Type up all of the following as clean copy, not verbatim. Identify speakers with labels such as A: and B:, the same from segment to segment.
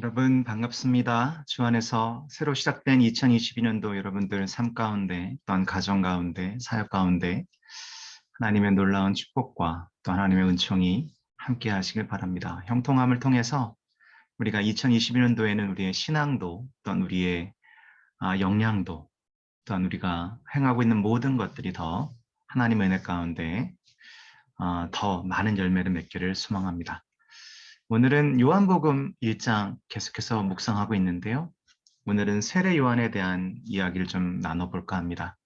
A: 여러분 반갑습니다. 주 안에서 새로 시작된 2022년도 여러분들 삶 가운데 또한 가정 가운데 사역 가운데 하나님의 놀라운 축복과 또 하나님의 은총이 함께 하시길 바랍니다. 형통함을 통해서 우리가 2022년도에는 우리의 신앙도 또한 우리의 역량도 또한 우리가 행하고 있는 모든 것들이 더 하나님의 은혜 가운데 더 많은 열매를 맺기를 소망합니다. 오늘은 요한복음 1장 계속해서 묵상하고 있는데요. 오늘은 세례 요한에 대한 이야기를 좀 나눠볼까 합니다.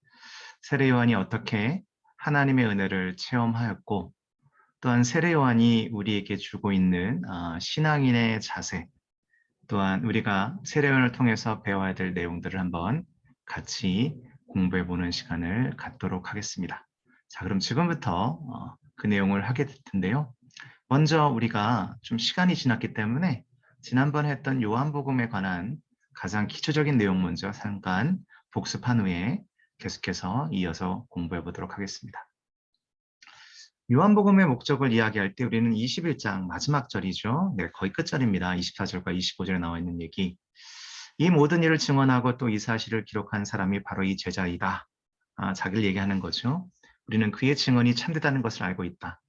A: 세례 요한이 어떻게 하나님의 은혜를 체험하였고 또한 세례 요한이 우리에게 주고 있는 신앙인의 자세 또한 우리가 세례 요한을 통해서 배워야 될 내용들을 한번 같이 공부해보는 시간을 갖도록 하겠습니다. 자, 그럼 지금부터 그 내용을 하게 될 텐데요. 먼저 우리가 좀 시간이 지났기 때문에 지난번에 했던 요한복음에 관한 가장 기초적인 내용 먼저 잠깐 복습한 후에 계속해서 이어서 공부해 보도록 하겠습니다. 요한복음의 목적을 이야기할 때 우리는 21장 마지막 절이죠. 네, 거의 끝절입니다. 24절과 25절에 나와 있는 얘기. 이 모든 일을 증언하고 또 이 사실을 기록한 사람이 바로 이 제자이다. 자기를 얘기하는 거죠. 우리는 그의 증언이 참되다는 것을 알고 있다.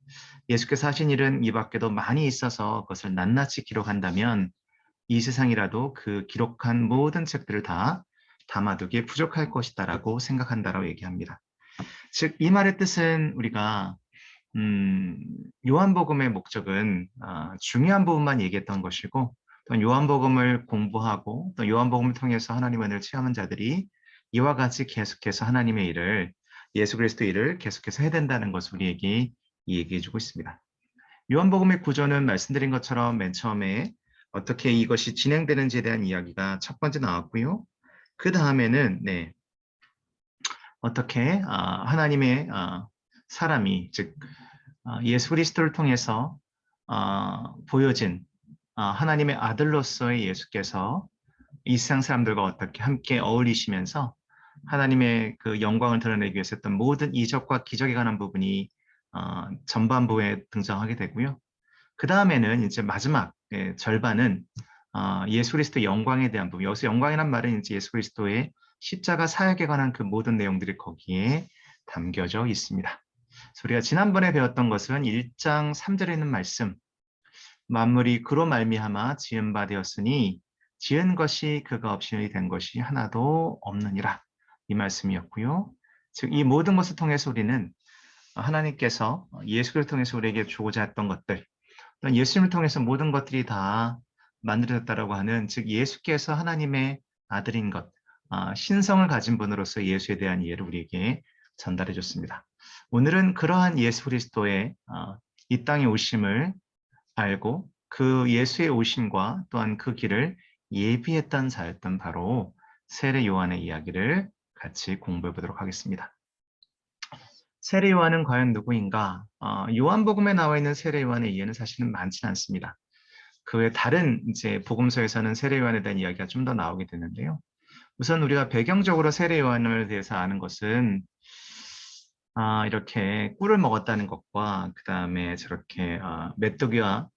A: 예수께서 하신 일은 이 밖에도 많이 있어서 그것을 낱낱이 기록한다면 이 세상이라도 그 기록한 모든 책들을 다 담아두기에 부족할 것이다라고 생각한다라고 얘기합니다. 즉, 이 말의 뜻은 우리가 요한복음의 목적은 중요한 부분만 얘기했던 것이고 또 요한복음을 공부하고 또 요한복음을 통해서 하나님의 은혜를 체험한 자들이 이와 같이 계속해서 하나님의 일을 예수 그리스도의 일을 계속해서 해야 된다는 것을 우리에게 얘기해 주고 있습니다. 요한복음의 구조는 말씀드린 것처럼 맨 처음에 어떻게 이것이 진행되는지에 대한 이야기가 첫 번째 나왔고요. 그 다음에는 어떻게 하나님의 사람이 즉 예수 그리스도를 통해서 보여진 하나님의 아들로서의 예수께서 이 세상 사람들과 어떻게 함께 어울리시면서 하나님의 그 영광을 드러내기 위해서 했던 모든 이적과 기적에 관한 부분이 전반부에 등장하게 되고요. 그 다음에는 이제 마지막 절반은 예수 그리스도의 영광에 대한 부분. 여기서 영광이란 말은 이제 예수 그리스도의 십자가 사역에 관한 그 모든 내용들이 거기에 담겨져 있습니다. 그래서 우리가 지난번에 배웠던 것은 1장 3절에 있는 말씀. 만물이 그로 말미암아 지은 바 되었으니 지은 것이 그가 없이 된 것이 하나도 없느니라. 이 말씀이었고요. 즉 이 모든 것을 통해서 우리는 하나님께서 예수를 통해서 우리에게 주고자 했던 것들, 또는 예수님을 통해서 모든 것들이 다 만들어졌다라고 하는 즉 예수께서 하나님의 아들인 것, 신성을 가진 분으로서 예수에 대한 이해를 우리에게 전달해 줬습니다. 오늘은 그러한 예수 그리스도의 이 땅에 오심을 알고 그 예수의 오심과 또한 그 길을 예비했던 자였던 바로 세례 요한의 이야기를 같이 공부해 보도록 하겠습니다. 세례 요한은 과연 누구인가? 요한복음에 나와 있는 세례 요한의 이해는 사실은 많지는 않습니다. 그 외 다른 이제 복음서에서는 세례 요한에 대한 이야기가 좀 더 나오게 되는데요. 우선 우리가 배경적으로 세례 요한을 대해서 아는 것은 이렇게 꿀을 먹었다는 것과 그 다음에 저렇게 메뚜기와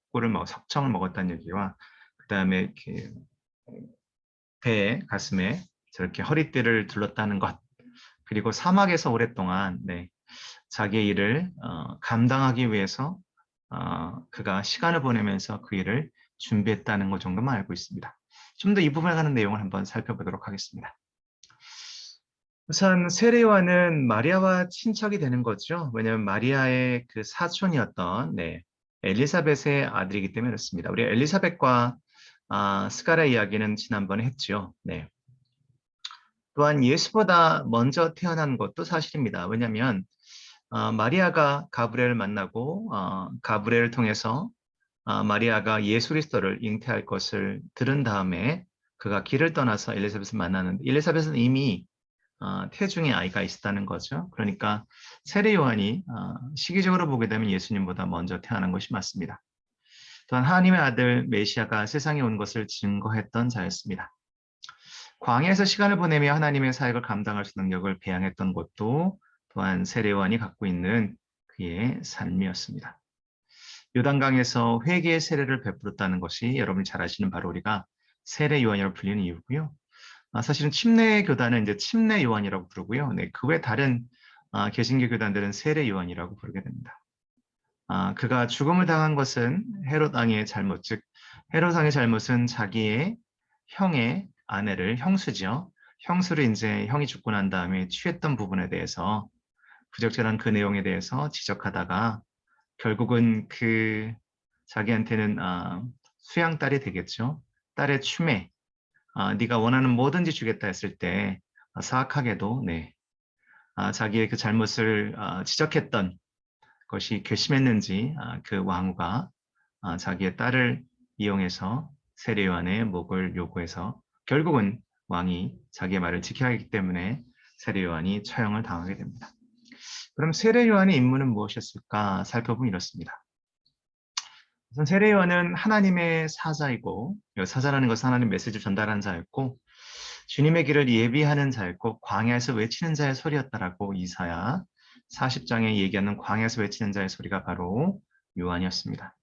A: 석청을 먹었다는 얘기와 그 다음에 이렇게 배에 가슴에 저렇게 허리띠를 둘렀다는 것 그리고 사막에서 오랫동안 자기의 일을 감당하기 위해서 그가 시간을 보내면서 그 일을 준비했다는 것 정도만 알고 있습니다. 좀 더 이 부분에 관한 내용을 한번 살펴보도록 하겠습니다. 우선 세례 요한은 마리아와 친척이 되는 거죠. 왜냐하면 마리아의 그 사촌이었던 엘리사벳의 아들이기 때문에 그렇습니다. 우리 엘리사벳과 스가랴 이야기는 지난번에 했죠. 또한 예수보다 먼저 태어난 것도 사실입니다. 왜냐하면 마리아가 가브리엘을 만나고 가브리엘을 통해서 마리아가 예수 그리스도를 잉태할 것을 들은 다음에 그가 길을 떠나서 엘리사벳을 만나는데 엘리사벳은 이미 태중에 아이가 있었다는 거죠. 그러니까 세례 요한이 시기적으로 보게 되면 예수님보다 먼저 태어난 것이 맞습니다. 또한 하나님의 아들 메시아가 세상에 온 것을 증거했던 자였습니다. 광야에서 시간을 보내며 하나님의 사역을 감당할 수 있는 능력을 배양했던 것도 또한 세례 요한이 갖고 있는 그의 삶이었습니다. 요단강에서 회개의 세례를 베풀었다는 것이 여러분이 잘 아시는 바로 우리가 세례 요한이라고 불리는 이유고요. 사실은 침례 교단은 이제 침례 요한이라고 부르고요. 네, 그 외 다른 개신교 교단들은 세례 요한이라고 부르게 됩니다. 그가 죽음을 당한 것은 헤롯 왕의 잘못, 즉 헤롯 왕의 잘못은 자기의 형의 아내를 형수죠. 형수를 이제 형이 죽고 난 다음에 취했던 부분에 대해서 부적절한 그 내용에 대해서 지적하다가 결국은 그 자기한테는 수양딸이 되겠죠. 딸의 추매, 네가 원하는 뭐든지 주겠다 했을 때 사악하게도 네, 자기의 그 잘못을 지적했던 것이 괘씸했는지 그 왕후가 자기의 딸을 이용해서 세례 요한의 목을 요구해서 결국은 왕이 자기의 말을 지켜야 하기 때문에 세례 요한이 처형을 당하게 됩니다. 그럼 세례 요한의 임무는 무엇이었을까 살펴보면 이렇습니다. 우선 세례 요한은 하나님의 사자이고 사자라는 것은 하나님 메시지를 전달하는 자였고 주님의 길을 예비하는 자였고 광야에서 외치는 자의 소리였다라고 이사야 40장에 얘기하는 광야에서 외치는 자의 소리가 바로 요한이었습니다.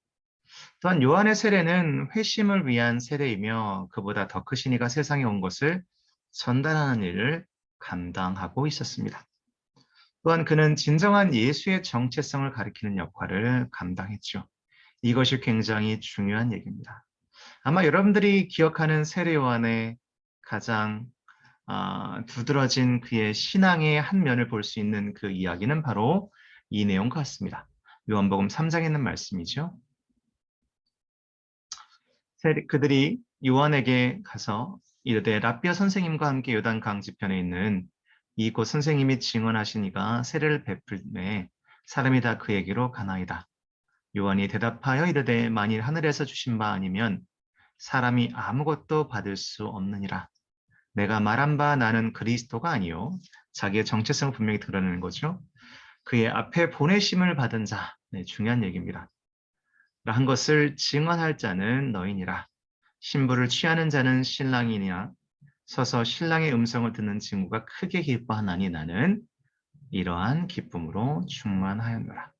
A: 또한 요한의 세례는 회심을 위한 세례이며 그보다 더 크신 이가 세상에 온 것을 전달하는 일을 감당하고 있었습니다. 또한 그는 진정한 예수의 정체성을 가리키는 역할을 감당했죠. 이것이 굉장히 중요한 얘기입니다. 아마 여러분들이 기억하는 세례 요한의 가장 두드러진 그의 신앙의 한 면을 볼 수 있는 그 이야기는 바로 이 내용 같습니다. 요한복음 3장에 있는 말씀이죠. 그들이 요한에게 가서 이르되 랍비아 선생님과 함께 요단 강 지편에 있는 이곳 선생님이 증언하신 이가 세례를 베풀매 사람이 다 그에게로 가나이다. 요한이 대답하여 이르되 만일 하늘에서 주신 바 아니면 사람이 아무것도 받을 수 없느니라. 내가 말한 바 나는 그리스도가 아니요 자기의 정체성을 분명히 드러내는 거죠. 그의 앞에 보내심을 받은 자, 네, 중요한 얘기입니다. 한 것을 증언할 자는 너희니라. 신부를 취하는 자는 신랑이니라. 서서 신랑의 음성을 듣는 친구가 크게 기뻐하나니 나는 이러한 기쁨으로 충만하였노라.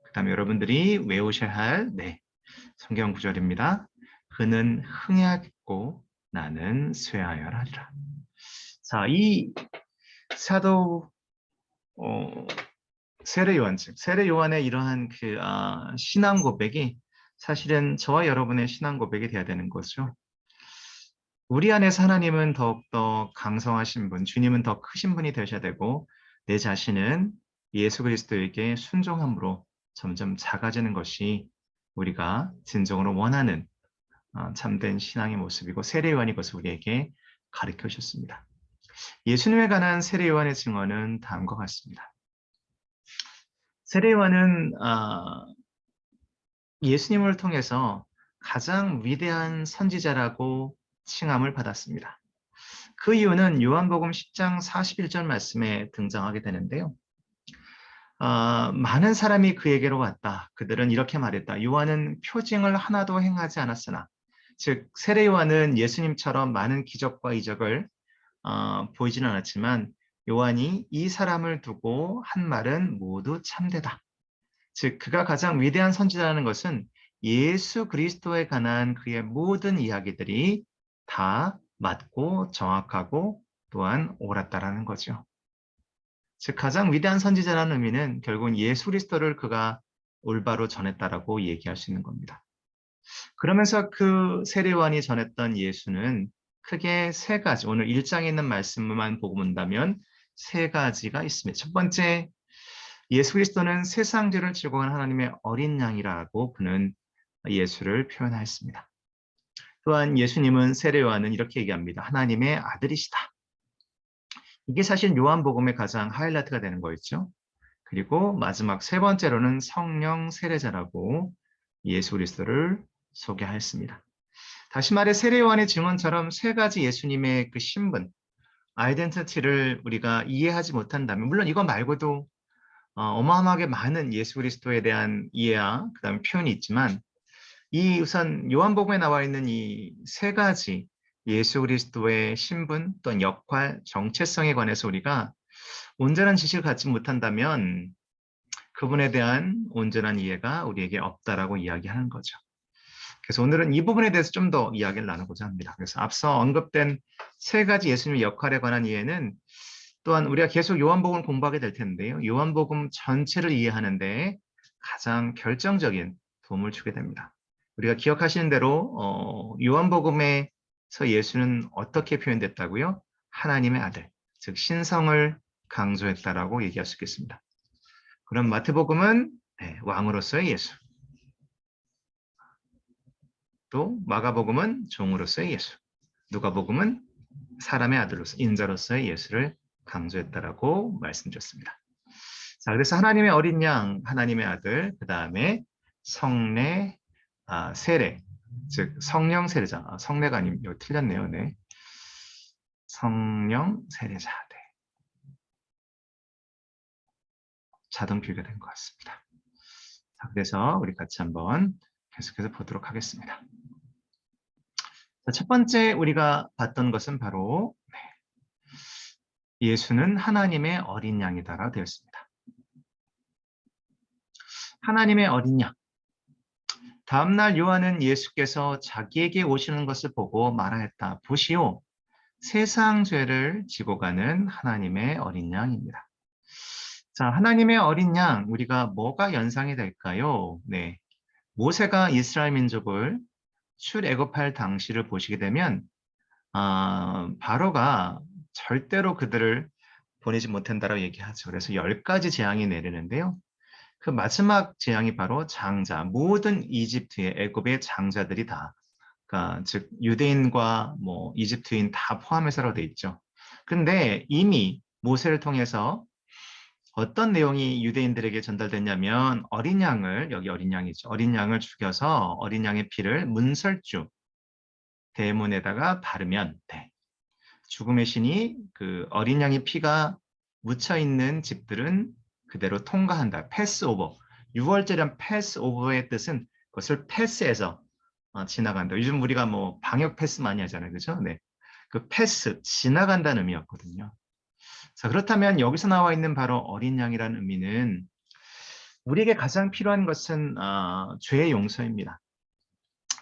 A: 그 다음에 여러분들이 외우셔야 할 성경 구절입니다. 그는 흥하겠고 나는 쇠하여라리라. 자, 이 사도 세례 요한 즉 세례 요한의 이러한 그 신앙 고백이 사실은 저와 여러분의 신앙 고백이 돼야 되는 거죠. 우리 안에서 하나님은 더욱더 강성하신 분, 주님은 더 크신 분이 되셔야 되고 내 자신은 예수 그리스도에게 순종함으로 점점 작아지는 것이 우리가 진정으로 원하는 참된 신앙의 모습이고 세례 요한이 그것을 우리에게 가르쳐 주셨습니다. 예수님에 관한 세례 요한의 증언은 다음과 같습니다. 세례 요한은 예수님을 통해서 가장 위대한 선지자라고 칭함을 받았습니다. 그 이유는 요한복음 10장 41절 말씀에 등장하게 되는데요. 많은 사람이 그에게로 왔다. 그들은 이렇게 말했다. 요한은 표징을 하나도 행하지 않았으나 즉 세례 요한은 예수님처럼 많은 기적과 이적을 보이지는 않았지만 요한이 이 사람을 두고 한 말은 모두 참되다. 즉 그가 가장 위대한 선지자라는 것은 예수 그리스도에 관한 그의 모든 이야기들이 다 맞고 정확하고 또한 옳았다라는 거죠. 즉 가장 위대한 선지자라는 의미는 결국은 예수 그리스도를 그가 올바로 전했다라고 얘기할 수 있는 겁니다. 그러면서 그 세례요한이 전했던 예수는 크게 세 가지, 오늘 1장에 있는 말씀만 보고 본다면 세 가지가 있습니다. 첫 번째, 예수 그리스도는 세상 죄를 지고 간 하나님의 어린 양이라고 그는 예수를 표현하였습니다. 또한 예수님은 세례요한은 이렇게 얘기합니다. 하나님의 아들이시다. 이게 사실 요한복음의 가장 하이라이트가 되는 거였죠. 그리고 마지막 세 번째로는 성령 세례자라고 예수 그리스도를 소개하였습니다. 다시 말해 세례요한의 증언처럼 세 가지 예수님의 그 신분, 아이덴티티를 우리가 이해하지 못한다면 물론 이거 말고도 어마어마하게 많은 예수 그리스도에 대한 이해와 그다음에 표현이 있지만 이 우선 요한복음에 나와 있는 이 세 가지 예수 그리스도의 신분 또는 역할, 정체성에 관해서 우리가 온전한 지식을 갖지 못한다면 그분에 대한 온전한 이해가 우리에게 없다라고 이야기하는 거죠. 그래서 오늘은 이 부분에 대해서 좀 더 이야기를 나누고자 합니다. 그래서 앞서 언급된 세 가지 예수님의 역할에 관한 이해는 또한 우리가 계속 요한복음을 공부하게 될 텐데요. 요한복음 전체를 이해하는데 가장 결정적인 도움을 주게 됩니다. 우리가 기억하시는 대로 요한복음에서 예수는 어떻게 표현됐다고요? 하나님의 아들, 즉 신성을 강조했다라고 얘기할 수 있겠습니다. 그럼 마태복음은 왕으로서의 예수, 또 마가복음은 종으로서의 예수, 누가복음은 사람의 아들로서 인자로서의 예수를 강조했다라고 말씀드렸습니다. 자, 그래서 하나님의 어린 양, 하나님의 아들, 그 다음에 성례, 세례, 즉 성령 세례자, 성례가 아니면 이거 틀렸네요. 네, 성령 세례자, 네. 자동 비교된 것 같습니다. 자, 그래서 우리 같이 한번 계속해서 보도록 하겠습니다. 자, 첫 번째 우리가 봤던 것은 바로 예수는 하나님의 어린 양이다라고 되어 있습니다. 하나님의 어린 양. 다음날 요한은 예수께서 자기에게 오시는 것을 보고 말하였다. 보시오, 세상 죄를 지고 가는 하나님의 어린 양입니다. 자, 하나님의 어린 양, 우리가 뭐가 연상이 될까요? 네, 모세가 이스라엘 민족을 출애굽할 당시를 보시게 되면 바로가 절대로 그들을 보내지 못한다라고 얘기하죠. 그래서 10가지 재앙이 내리는데요. 그 마지막 재앙이 바로 장자, 모든 이집트의 애굽의 장자들이 다, 그러니까 즉 유대인과 뭐 이집트인 다 포함해서로 돼 있죠. 근데 이미 모세를 통해서 어떤 내용이 유대인들에게 전달됐냐면 어린 양을, 여기 어린 양이죠. 어린 양을 죽여서 어린 양의 피를 문설주 대문에다가 바르면 돼. 죽음의 신이 그 어린 양의 피가 묻혀 있는 집들은 그대로 통과한다. 패스오버. 6월절은 패스오버의 뜻은 그것을 패스해서 지나간다. 요즘 우리가 뭐 방역 패스 많이 하잖아요. 그죠? 네. 그 패스, 지나간다는 의미였거든요. 자, 그렇다면 여기서 나와 있는 바로 어린 양이라는 의미는 우리에게 가장 필요한 것은 죄의 용서입니다.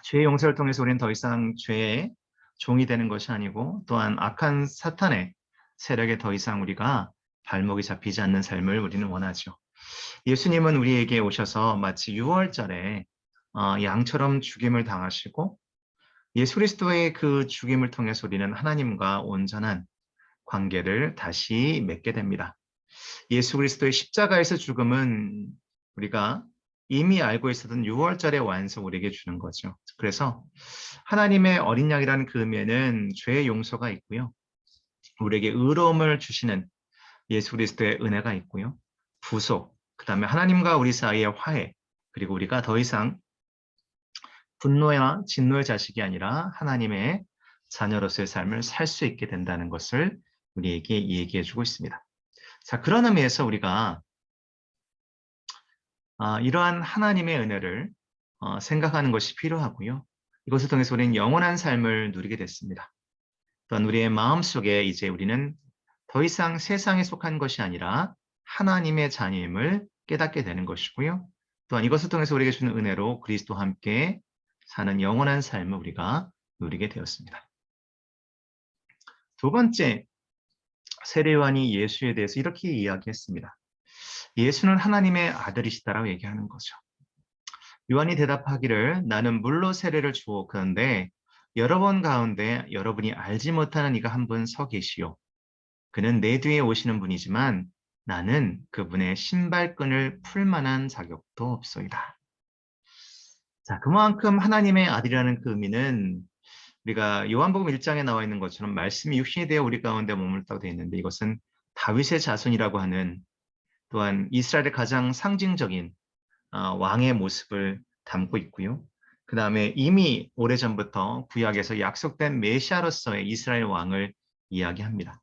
A: 죄의 용서를 통해서 우리는 더 이상 죄의 종이 되는 것이 아니고 또한 악한 사탄의 세력에 더 이상 우리가 발목이 잡히지 않는 삶을 우리는 원하죠. 예수님은 우리에게 오셔서 마치 6월절에 양처럼 죽임을 당하시고 예수 그리스도의 그 죽임을 통해서 우리는 하나님과 온전한 관계를 다시 맺게 됩니다. 예수 그리스도의 십자가에서 죽음은 우리가 이미 알고 있었던 6월절의 완성 우리에게 주는 거죠. 그래서 하나님의 어린 양이라는 그 의미에는 죄의 용서가 있고요. 우리에게 의로움을 주시는 예수 그리스도의 은혜가 있고요. 구속, 그 다음에 하나님과 우리 사이의 화해, 그리고 우리가 더 이상 분노나 진노의 자식이 아니라 하나님의 자녀로서의 삶을 살 수 있게 된다는 것을 우리에게 얘기해 주고 있습니다. 자, 그런 의미에서 우리가 이러한 하나님의 은혜를 생각하는 것이 필요하고요. 이것을 통해서 우리는 영원한 삶을 누리게 됐습니다. 또한 우리의 마음속에 이제 우리는 더 이상 세상에 속한 것이 아니라 하나님의 자녀임을 깨닫게 되는 것이고요. 또한 이것을 통해서 우리에게 주는 은혜로 그리스도와 함께 사는 영원한 삶을 우리가 누리게 되었습니다. 두 번째, 세례요한이 예수에 대해서 이렇게 이야기했습니다. 예수는 하나님의 아들이시다라고 얘기하는 거죠. 요한이 대답하기를 나는 물로 세례를 주오. 그런데 여러분 가운데 여러분이 알지 못하는 이가 한 분 서 계시오. 그는 내 뒤에 오시는 분이지만 나는 그분의 신발끈을 풀 만한 자격도 없소이다. 자, 그만큼 하나님의 아들이라는 그 의미는 우리가 요한복음 1장에 나와 있는 것처럼 말씀이 육신이 되어 우리 가운데 머물렀다고 되어 있는데 이것은 다윗의 자손이라고 하는 또한 이스라엘의 가장 상징적인 왕의 모습을 담고 있고요. 그 다음에 이미 오래전부터 구약에서 약속된 메시아로서의 이스라엘 왕을 이야기합니다.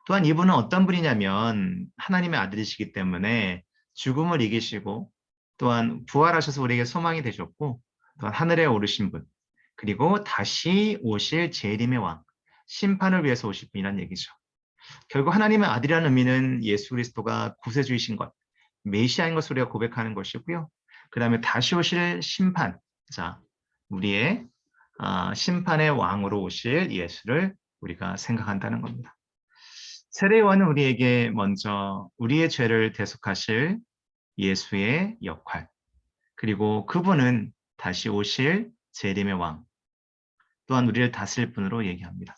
A: 또한 이분은 어떤 분이냐면 하나님의 아들이시기 때문에 죽음을 이기시고 또한 부활하셔서 우리에게 소망이 되셨고 또한 하늘에 오르신 분 그리고 다시 오실 재림의 왕 심판을 위해서 오실 분이란 얘기죠. 결국 하나님의 아들이라는 의미는 예수 그리스도가 구세주이신 것 메시아인 것을 우리가 고백하는 것이고요. 그 다음에 다시 오실 심판자 우리의 심판의 왕으로 오실 예수를 우리가 생각한다는 겁니다. 세례요한은 우리에게 먼저 우리의 죄를 대속하실 예수의 역할, 그리고 그분은 다시 오실 재림의 왕, 또한 우리를 다스릴 분으로 얘기합니다.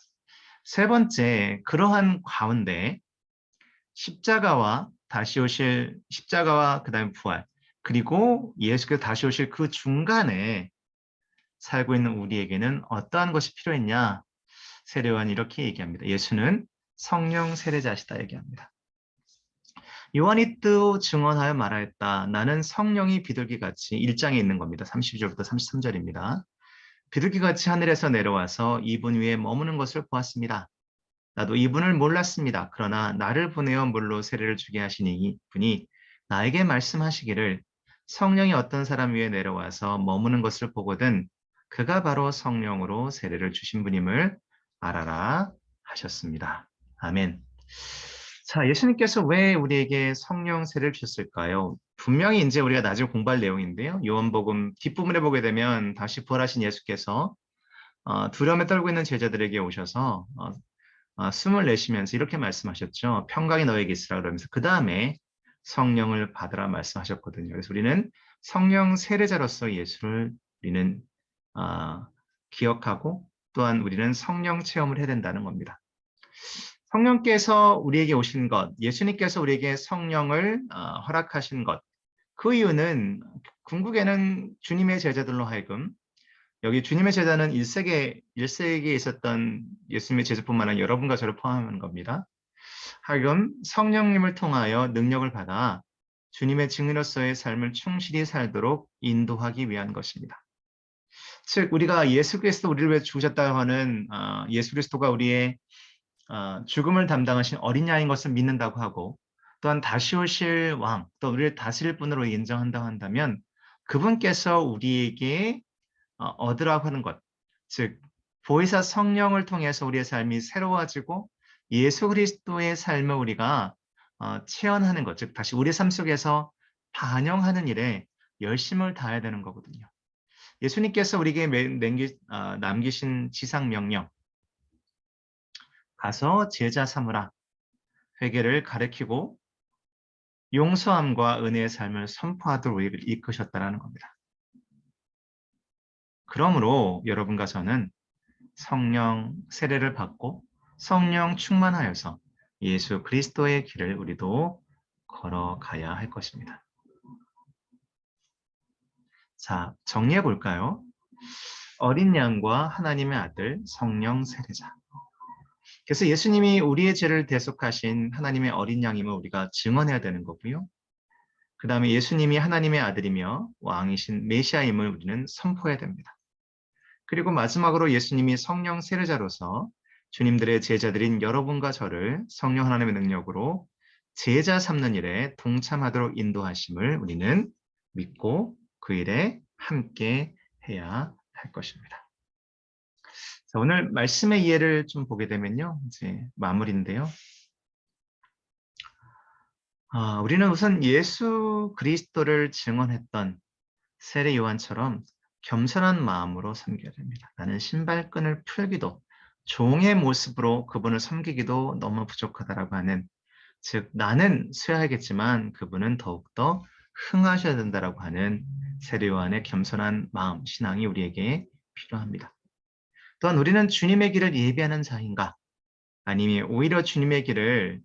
A: 세 번째, 그러한 가운데 십자가와 그다음에 부활, 그리고 예수께서 다시 오실 그 중간에 살고 있는 우리에게는 어떠한 것이 필요했냐? 세례요한이 이렇게 얘기합니다. 예수는 성령 세례자시다 얘기합니다. 요한이 또 증언하여 말하였다. 나는 성령이 비둘기같이 1장에 있는 겁니다. 32절부터 33절입니다. 비둘기같이 하늘에서 내려와서 이분 위에 머무는 것을 보았습니다. 나도 이분을 몰랐습니다. 그러나 나를 보내어 물로 세례를 주게 하신 이분이 나에게 말씀하시기를 성령이 어떤 사람 위에 내려와서 머무는 것을 보거든 그가 바로 성령으로 세례를 주신 분임을 알아라 하셨습니다. 아멘. 자, 예수님께서 왜 우리에게 성령 세례를 주셨을까요? 분명히 이제 우리가 나중에 공부할 내용인데요. 요한복음 뒷부분에 보게 되면 다시 부활하신 예수께서 두려움에 떨고 있는 제자들에게 오셔서 숨을 내쉬면서 이렇게 말씀하셨죠. 평강이 너에게 있으라 그러면서 그 다음에 성령을 받으라 말씀하셨거든요. 그래서 우리는 성령 세례자로서 예수를 우리는 기억하고 또한 우리는 성령 체험을 해야 된다는 겁니다. 성령께서 우리에게 오신 것, 예수님께서 우리에게 성령을 허락하신 것, 그 이유는 궁극에는 주님의 제자들로 하여금 여기 주님의 제자는 1세기에 있었던 예수님의 제자뿐만 아니라 여러분과 저를 포함하는 겁니다. 하여금 성령님을 통하여 능력을 받아 주님의 증인으로서의 삶을 충실히 살도록 인도하기 위한 것입니다. 즉 우리가 예수 그리스도 우리를 위해 죽으셨다고 하는 예수 그리스도가 우리의 죽음을 담당하신 어린 양인 것을 믿는다고 하고 또한 다시 오실 왕, 또 우리를 다스릴 분으로 인정한다고 한다면 그분께서 우리에게 얻으라고 하는 것, 즉 보혜사 성령을 통해서 우리의 삶이 새로워지고 예수 그리스도의 삶을 우리가 체현하는 것, 즉 다시 우리의 삶 속에서 반영하는 일에 열심을 다해야 되는 거거든요. 예수님께서 우리에게 남기신 지상 명령, 가서 제자 삼으라, 회개를 가르치고 용서함과 은혜의 삶을 선포하도록 우리를 이끄셨다는 겁니다. 그러므로 여러분과 저는 성령 세례를 받고 성령 충만하여서 예수 그리스도의 길을 우리도 걸어가야 할 것입니다. 자, 정리해 볼까요? 어린 양과 하나님의 아들 성령 세례자. 그래서 예수님이 우리의 죄를 대속하신 하나님의 어린 양임을 우리가 증언해야 되는 거고요. 그 다음에 예수님이 하나님의 아들이며 왕이신 메시아임을 우리는 선포해야 됩니다. 그리고 마지막으로 예수님이 성령 세례자로서 주님들의 제자들인 여러분과 저를 성령 하나님의 능력으로 제자 삼는 일에 동참하도록 인도하심을 우리는 믿고 그 일에 함께 해야 할 것입니다. 자, 오늘 말씀의 이해를 좀 보게 되면요. 이제 마무리인데요. 우리는 우선 예수 그리스도를 증언했던 세례 요한처럼 겸손한 마음으로 섬겨야 됩니다. 나는 신발끈을 풀기도 종의 모습으로 그분을 섬기기도 너무 부족하다라고 하는, 즉 나는 쇠하겠지만 그분은 더욱더 흥하셔야 된다라고 하는 세례 요한의 겸손한 마음, 신앙이 우리에게 필요합니다. 또한 우리는 주님의 길을 예비하는 자인가? 아니면 오히려 주님의 길을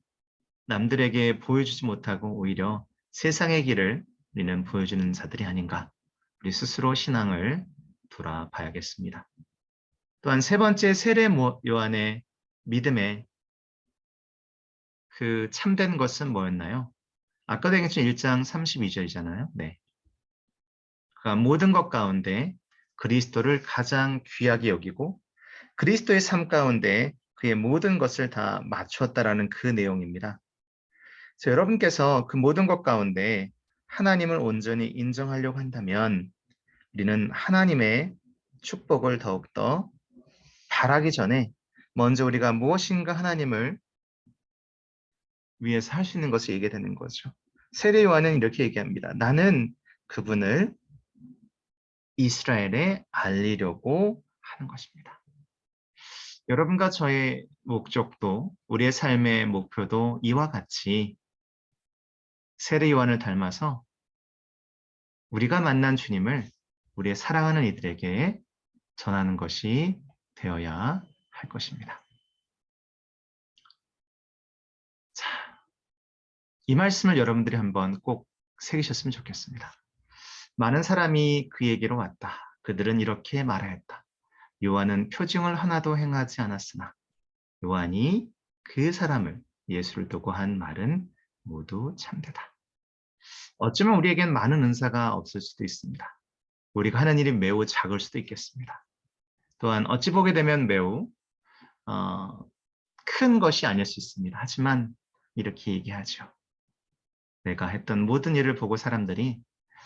A: 남들에게 보여주지 못하고 오히려 세상의 길을 우리는 보여주는 자들이 아닌가? 우리 스스로 신앙을 돌아봐야겠습니다. 또한 세 번째 세례 요한의 믿음의 그 참된 것은 뭐였나요? 아까도 얘기했죠. 1장 32절이잖아요. 네. 그러니까 모든 것 가운데 그리스도를 가장 귀하게 여기고 그리스도의 삶 가운데 그의 모든 것을 다 맞추었다라는 그 내용입니다. 그래서 여러분께서 그 모든 것 가운데 하나님을 온전히 인정하려고 한다면 우리는 하나님의 축복을 더욱더 바라기 전에 먼저 우리가 무엇인가 하나님을 위해서 할 수 있는 것을 얘기해야 되는 거죠. 세례 요한은 이렇게 얘기합니다. 나는 그분을 이스라엘에 알리려고 하는 것입니다. 여러분과 저의 목적도 우리의 삶의 목표도 이와 같이 세례 요한을 닮아서 우리가 만난 주님을 우리의 사랑하는 이들에게 전하는 것이 되어야 할 것입니다. 자, 이 말씀을 여러분들이 한번 꼭 새기셨으면 좋겠습니다. 많은 사람이 그에게로 왔다. 그들은 이렇게 말하였다. 요한은 표징을 하나도 행하지 않았으나 요한이 그 사람을 예수를 두고 한 말은 모두 참되다. 어쩌면 우리에겐 많은 은사가 없을 수도 있습니다. 우리가 하는 일이 매우 작을 수도 있겠습니다. 또한 어찌 보게 되면 매우 큰 것이 아닐 수 있습니다. 하지만 이렇게 얘기하죠. 내가 했던 모든 일을 보고 사람들이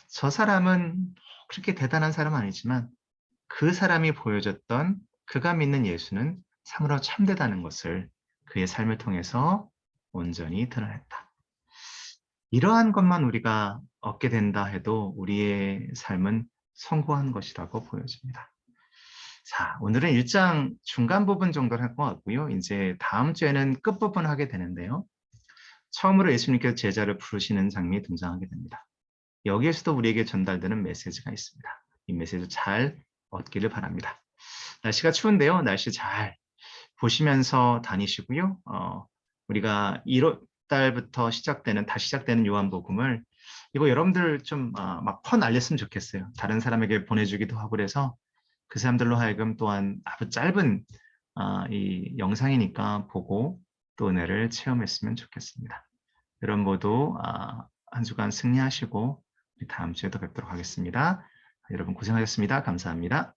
A: 저 사람은 그렇게 대단한 사람은 아니지만 그 사람이 보여줬던 그가 믿는 예수는 참으로 참되다는 것을 그의 삶을 통해서 온전히 드러냈다. 이러한 것만 우리가 얻게 된다 해도 우리의 삶은 성공한 것이라고 보여집니다. 자, 오늘은 1장 중간 부분 정도를 할 것 같고요. 이제 다음 주에는 끝부분 하게 되는데요. 처음으로 예수님께서 제자를 부르시는 장면이 등장하게 됩니다. 여기에서도 우리에게 전달되는 메시지가 있습니다. 이 메시지 잘 얻기를 바랍니다. 날씨가 추운데요. 날씨 잘 보시면서 다니시고요. 우리가 1월 달부터 다시 시작되는 요한복음을 이거 여러분들 좀 막 퍼날렸으면 좋겠어요. 다른 사람에게 보내주기도 하고 그래서 그 사람들로 하여금 또한 아주 짧은 이 영상이니까 보고 또 은혜를 체험했으면 좋겠습니다. 여러분 모두 한 주간 승리하시고 우리 다음 주에도 뵙도록 하겠습니다. 여러분 고생하셨습니다. 감사합니다.